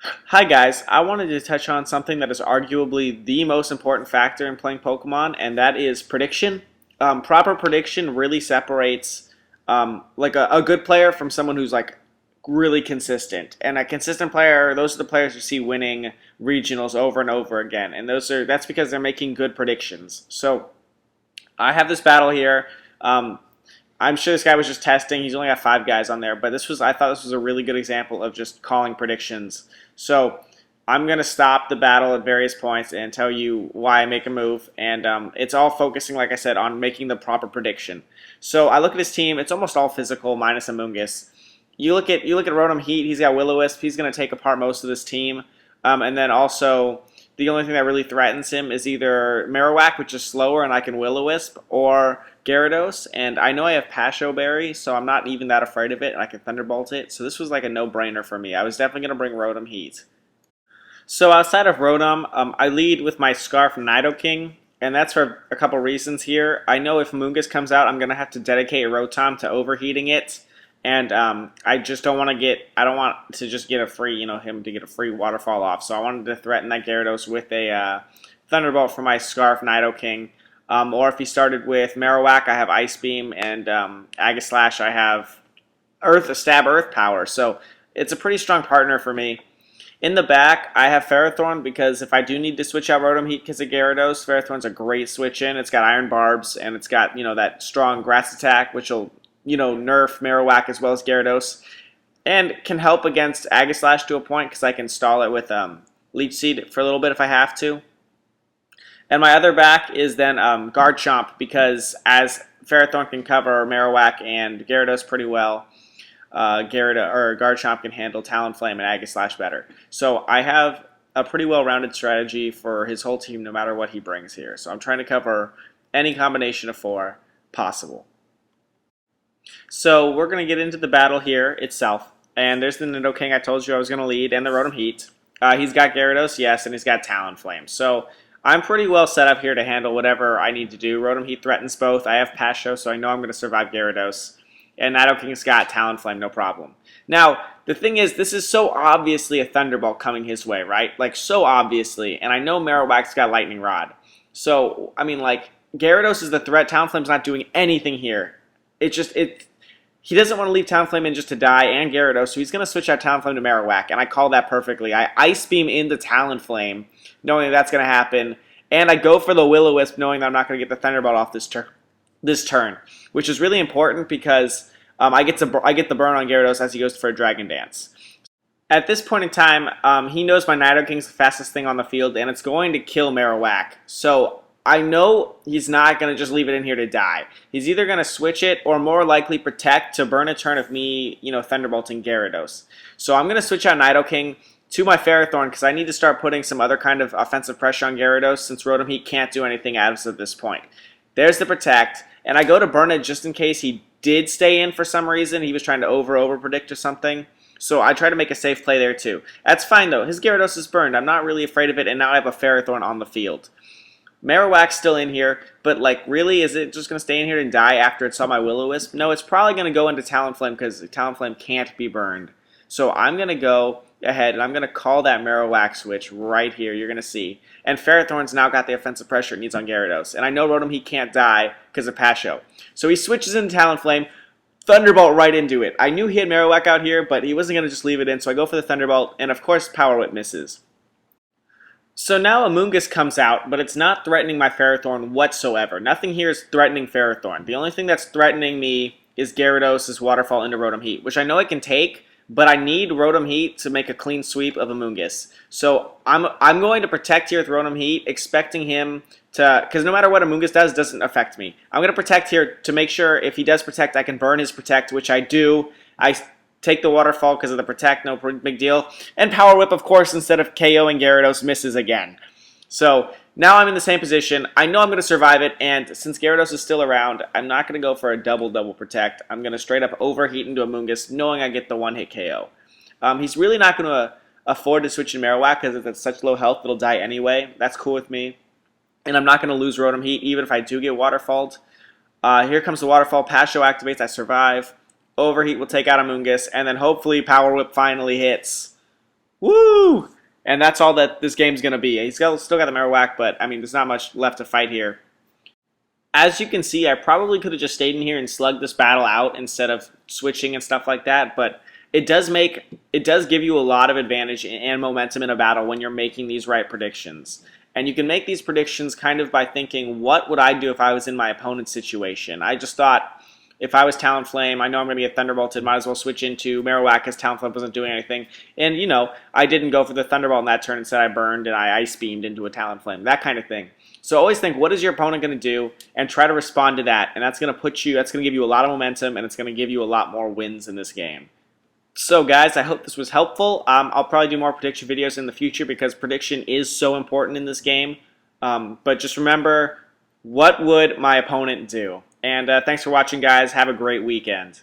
Hi guys, I wanted to touch on something that is arguably the most important factor in playing Pokemon, and that is prediction. Proper prediction really separates like a good player from someone who's like really consistent. And a consistent player, those are the players you see winning regionals over and over again, and that's because they're making good predictions. So I have this battle here. I'm sure this guy was just testing. He's only got 5 guys on there, but I thought this was a really good example of just calling predictions. So I'm going to stop the battle at various points and tell you why I make a move. And it's all focusing, like I said, on making the proper prediction. So I look at his team. It's almost all physical, minus Amoonguss. You look at Rotom Heat. He's got Will-O-Wisp. He's going to take apart most of this team. And then also, the only thing that really threatens him is either Marowak, which is slower and I can Will-O-Wisp, or Gyarados. And I know I have Pasho Berry, so I'm not even that afraid of it, and I can Thunderbolt it. So this was like a no-brainer for me. I was definitely going to bring Rotom Heat. So outside of Rotom, I lead with my Scarf Nidoking, and that's for a couple reasons here. I know if Mungus comes out, I'm going to have to dedicate Rotom to overheating it. And I just don't want to I don't want to just get a free, him to get a free waterfall off. So I wanted to threaten that Gyarados with a Thunderbolt for my Scarf Nidoking. Or if he started with Marowak, I have Ice Beam, and Aegislash, I have Stab Earth Power. So it's a pretty strong partner for me. In the back, I have Ferrothorn because if I do need to switch out Rotom Heat because of Gyarados, Ferrothorn's a great switch in. It's got Iron Barbs, and it's got, that strong Grass Attack, which will nerf Marowak as well as Gyarados, and can help against Aegislash to a point because I can stall it with Leech Seed for a little bit if I have to. And my other back is then Garchomp because as Ferrothorn can cover Marowak and Gyarados pretty well, Garchomp can handle Talonflame and Aegislash better. So I have a pretty well-rounded strategy for his whole team no matter what he brings here. So I'm trying to cover any combination of 4 possible. So we're going to get into the battle here itself. And there's the Nidoking I told you I was going to lead, and the Rotom Heat. He's got Gyarados, yes, and he's got Talonflame. So I'm pretty well set up here to handle whatever I need to do. Rotom Heat threatens both. I have Pasho, so I know I'm going to survive Gyarados. And Nidoking's got Talonflame, no problem. Now, the thing is, this is so obviously a Thunderbolt coming his way, right? Like, so obviously. And I know Marowak's got Lightning Rod. So, I mean, like, Gyarados is the threat. Talonflame's not doing anything here. He doesn't want to leave Talonflame in just to die and Gyarados, so he's going to switch out Talonflame to Marowak, and I call that perfectly. I Ice Beam into Talonflame, knowing that's going to happen, and I go for the Will-O-Wisp, knowing that I'm not going to get the Thunderbolt off this turn, which is really important because I get the burn on Gyarados as he goes for a Dragon Dance. At this point in time, he knows my Nidoking's the fastest thing on the field, and it's going to kill Marowak, so I know he's not going to just leave it in here to die. He's either going to switch it or more likely protect to burn a turn of me, Thunderbolting Gyarados. So I'm going to switch out Nidoking to my Ferrothorn because I need to start putting some other kind of offensive pressure on Gyarados since Rotom Heat can't do anything as of this point. There's the protect, and I go to burn it just in case he did stay in for some reason. He was trying to over-predict or something. So I try to make a safe play there too. That's fine though. His Gyarados is burned. I'm not really afraid of it, and now I have a Ferrothorn on the field. Marowak's still in here, but really, is it just going to stay in here and die after it saw my Will-O-Wisp? No, it's probably going to go into Talonflame because Talonflame can't be burned. So I'm going to go ahead and I'm going to call that Marowak switch right here, you're going to see. And Ferrothorn's now got the offensive pressure it needs on Gyarados. And I know Rotom Heat can't die because of Pasho. So he switches into Talonflame, Thunderbolt right into it. I knew he had Marowak out here, but he wasn't going to just leave it in, so I go for the Thunderbolt, and of course Power Whip misses. So now Amoonguss comes out, but it's not threatening my Ferrothorn whatsoever. Nothing here is threatening Ferrothorn. The only thing that's threatening me is Gyarados' Waterfall into Rotom Heat, which I know I can take, but I need Rotom Heat to make a clean sweep of Amoonguss. So I'm going to protect here with Rotom Heat, expecting him to, because no matter what Amoonguss does, it doesn't affect me. I'm going to protect here to make sure if he does protect, I can burn his protect, which I do. I take the Waterfall because of the protect, no big deal. And Power Whip, of course, instead of KOing Gyarados, misses again. So now I'm in the same position. I know I'm going to survive it, and since Gyarados is still around, I'm not going to go for a double protect. I'm going to straight up overheat into Amoonguss, knowing I get the one-hit KO. He's really not going to afford to switch in Marowak because it's at such low health it'll die anyway. That's cool with me. And I'm not going to lose Rotom Heat even if I do get Waterfalled. Here comes the Waterfall. Pasho activates. I survive. Overheat will take out Amoonguss, and then hopefully Power Whip finally hits. Woo! And that's all that this game's going to be. Still got the Marowak, but I mean, there's not much left to fight here. As you can see, I probably could have just stayed in here and slugged this battle out instead of switching and stuff like that, but it does give you a lot of advantage and momentum in a battle when you're making these right predictions. And you can make these predictions kind of by thinking, what would I do if I was in my opponent's situation? I just thought, if I was Talonflame, I know I'm going to get Thunderbolted, might as well switch into Marowak because Talonflame wasn't doing anything. And, you know, I didn't go for the Thunderbolt in that turn. Instead, I burned and I Ice Beamed into a Talonflame, that kind of thing. So always think, what is your opponent going to do, and try to respond to that. And that's going to give you a lot of momentum, and it's going to give you a lot more wins in this game. So guys, I hope this was helpful. I'll probably do more prediction videos in the future because prediction is so important in this game. But just remember, what would my opponent do? And thanks for watching, guys. Have a great weekend.